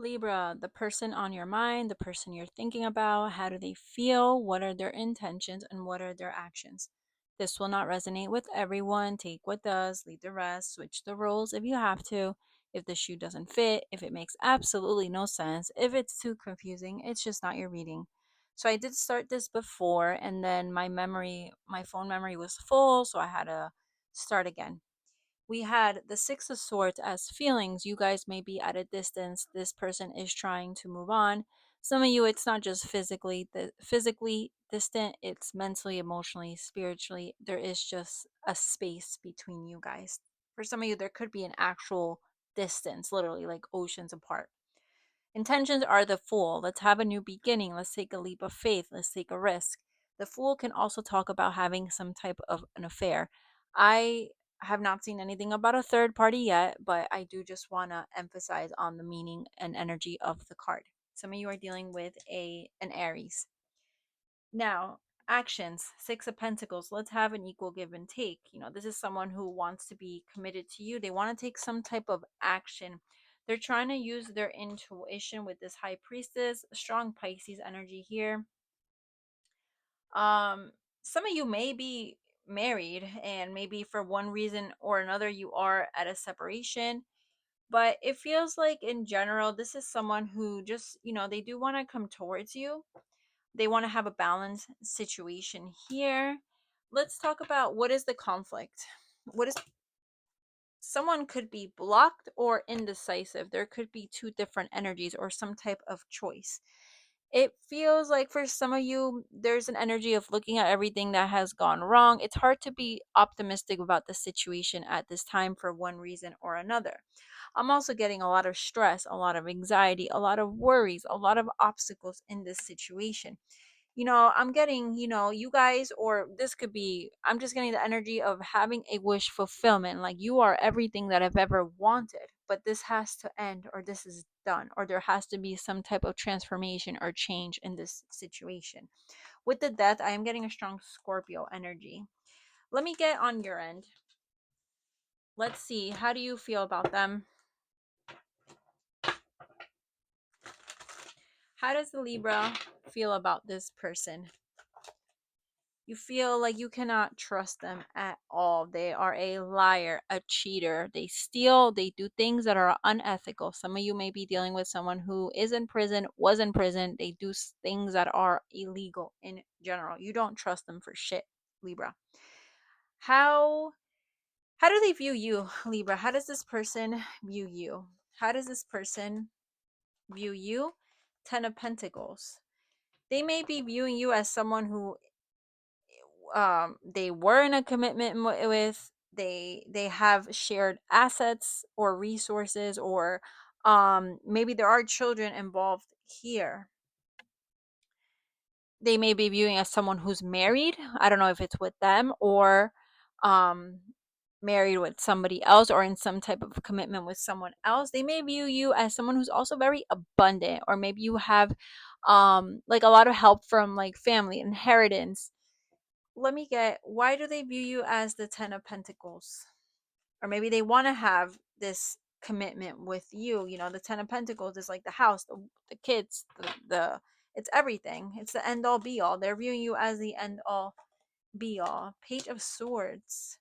Libra, the person on your mind, the person you're thinking about, how do they feel? What are their intentions and what are their actions? This will not resonate with everyone. Take what does, leave the rest, switch the roles if you have to. If the shoe doesn't fit, if it makes absolutely no sense, if it's too confusing, it's just not your reading. So I did start this before and then my phone memory was full, so I had to start again. We had the Six of Swords as feelings. You guys may be at a distance. This person is trying to move on. Some of you, it's not just physically distant, it's mentally, emotionally, spiritually. There is just a space between you guys. For some of you, there could be an actual distance, literally like oceans apart. Intentions are the Fool. Let's have a new beginning. Let's take a leap of faith. Let's take a risk. The Fool can also talk about having some type of an affair. I have not seen anything about a third party yet, but I do just want to emphasize on the meaning and energy of the card. Some of you are dealing with an Aries. Now, actions, Six of Pentacles. Let's have an equal give and take. This is someone who wants to be committed to you. They want to take some type of action. They're trying to use their intuition with this High Priestess, strong Pisces energy here. Um, some of you may be married, and maybe for one reason or another, you are at a separation. But it feels like in general, this is someone who just, they do want to come towards you. They want to have a balanced situation here. Let's talk about what is the conflict. What is Someone could be blocked or indecisive. There could be two different energies or some type of choice. It feels like for some of you, there's an energy of looking at everything that has gone wrong. It's hard to be optimistic about the situation at this time for one reason or another. I'm also getting a lot of stress, a lot of anxiety, a lot of worries, a lot of obstacles in this situation. I'm getting, you guys, or this could be, I'm just getting the energy of having a wish fulfillment. Like you are everything that I've ever wanted, but this has to end, or this is done, or there has to be some type of transformation or change in this situation. With the death, I am getting a strong Scorpio energy. Let me get on your end. Let's see. How do you feel about them? How does the Libra feel about this person? You feel like you cannot trust them at all. They are a liar, a cheater. They steal, they do things that are unethical. Some of you may be dealing with someone who is in prison, was in prison. They do things that are illegal in general. You don't trust them for shit, Libra. How how do they view you, Libra? How does this person view you? How does this person view you? 10 of Pentacles. They may be viewing you as someone who they were in a commitment with. They have shared assets or resources, or maybe there are children involved here. They may be viewing as someone who's married. I don't know if it's with them or um married with somebody else or in some type of commitment with someone else. They may view you as someone who's also very abundant, or maybe you have like a lot of help from like family, inheritance. Let me get, why do they view you as the 10 of Pentacles? Or maybe they want to have this commitment with you. The 10 of Pentacles is like the house, the kids, the it's everything. It's the end all be all. They're viewing you as the end all be all. Page of Swords.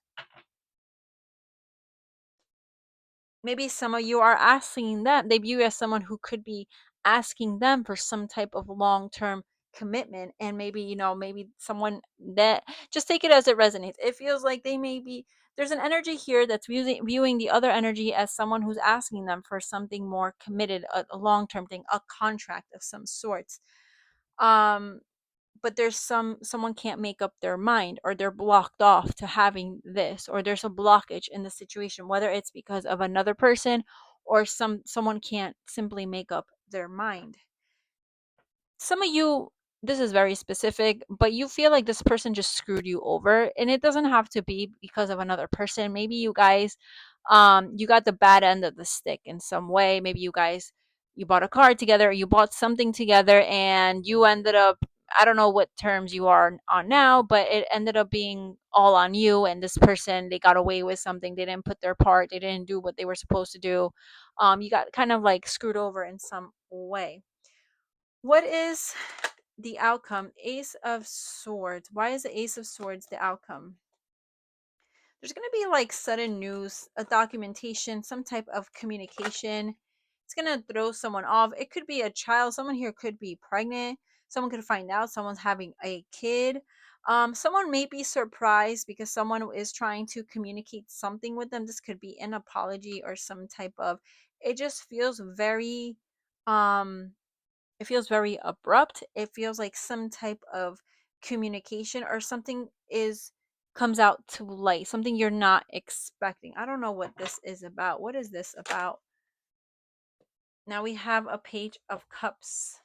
Maybe some of you are asking them, they view you as someone who could be asking them for some type of long-term commitment. And maybe, maybe someone that, just take it as it resonates. It feels like they may be, there's an energy here that's viewing the other energy as someone who's asking them for something more committed, a long-term thing, a contract of some sorts. But there's someone can't make up their mind, or they're blocked off to having this, or there's a blockage in the situation, whether it's because of another person or someone can't simply make up their mind. Some of you, this is very specific, but you feel like this person just screwed you over, and it doesn't have to be because of another person. Maybe you guys you got the bad end of the stick in some way. Maybe you bought a car together, or you bought something together, and you ended up I don't know what terms you are on now, but it ended up being all on you. And this person, they got away with something. They didn't put their part. They didn't do what they were supposed to do. You got kind of like screwed over in some way. What is the outcome? Ace of Swords. Why is the Ace of Swords the outcome? There's going to be like sudden news, a documentation, some type of communication. It's going to throw someone off. It could be a child. Someone here could be pregnant. Someone could find out someone's having a kid. Someone may be surprised because someone is trying to communicate something with them. This could be an apology or some type of, it just feels very um it feels very abrupt. It feels like some type of communication or something is comes out to light, something you're not expecting. I don't know what this is about. What is this about? Now we have a Page of Cups.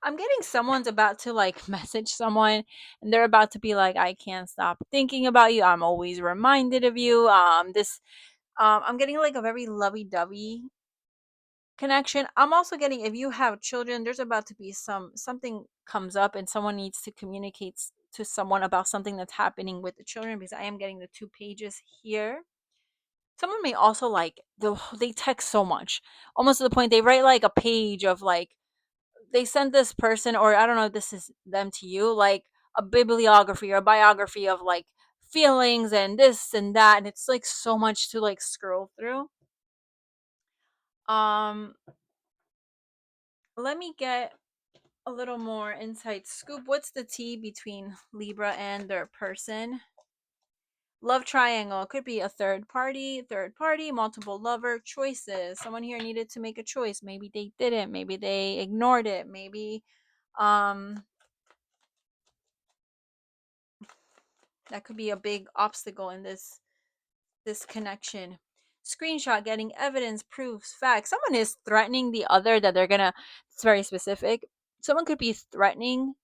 I'm getting someone's about to like message someone and they're about to be like, I can't stop thinking about you. I'm always reminded of you. I'm getting like a very lovey-dovey connection. I'm also getting, if you have children, there's about to be something comes up and someone needs to communicate to someone about something that's happening with the children, because I am getting the 2 pages here. Someone may also like they text so much, almost to the point they write like a page of like, they sent this person, or I don't know if this is them to you, like a bibliography or a biography of like feelings and this and that, and it's like so much to like scroll through. um Let me get a little more inside scoop. What's the tea between Libra and their person? Love triangle. Could be a third party, multiple lover choices. Someone here needed to make a choice. Maybe they didn't. Maybe they ignored it. Maybe um that could be a big obstacle in this connection. Screenshot, getting evidence, proofs, facts. Someone is threatening the other that they're gonna, it's very specific. Someone could be threatening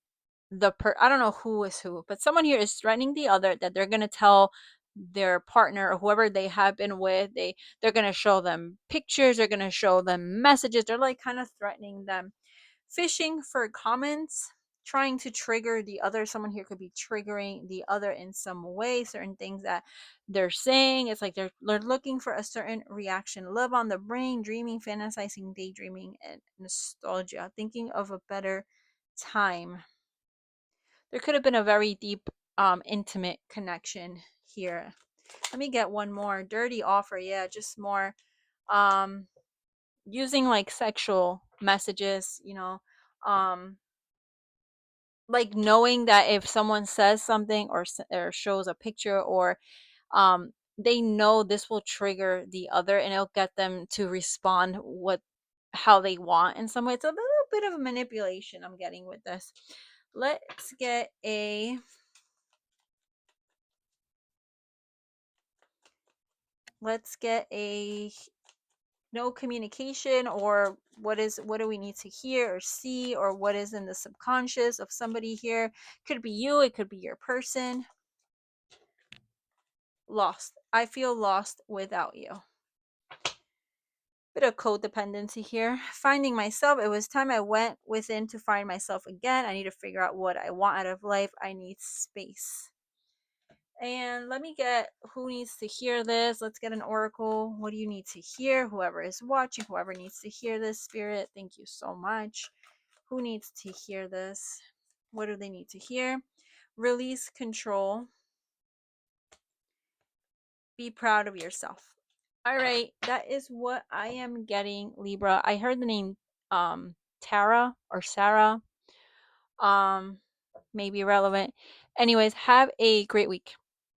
I don't know who is who, but someone here is threatening the other that they're gonna tell their partner or whoever they have been with. They're gonna show them pictures, they're gonna show them messages, they're like kind of threatening them. Fishing for comments, trying to trigger the other. Someone here could be triggering the other in some way, certain things that they're saying. It's like they're looking for a certain reaction. Love on the brain, dreaming, fantasizing, daydreaming, and nostalgia, thinking of a better time. There could have been a very deep, intimate connection here. Let me get one more. Dirty offer. Yeah, just more um using like sexual messages, like knowing that if someone says something or shows a picture, or they know this will trigger the other and it'll get them to respond what how they want in some way. It's a little bit of a manipulation I'm getting with this. Let's get a let's get a no communication, or what do we need to hear or see, or what is in the subconscious of somebody here. Could be you, it could be your person. Lost. I feel lost without you. Bit of codependency here. Finding myself. It was time I went within to find myself again. I need to figure out what I want out of life. I need space. And let me get who needs to hear this. Let's get an oracle. What do you need to hear? Whoever is watching, whoever needs to hear this, spirit, thank you so much. Who needs to hear this? What do they need to hear? Release control. Be proud of yourself. All right, that is what I am getting, Libra. I heard the name Tara or Sarah. Um Maybe relevant. Anyways, have a great week.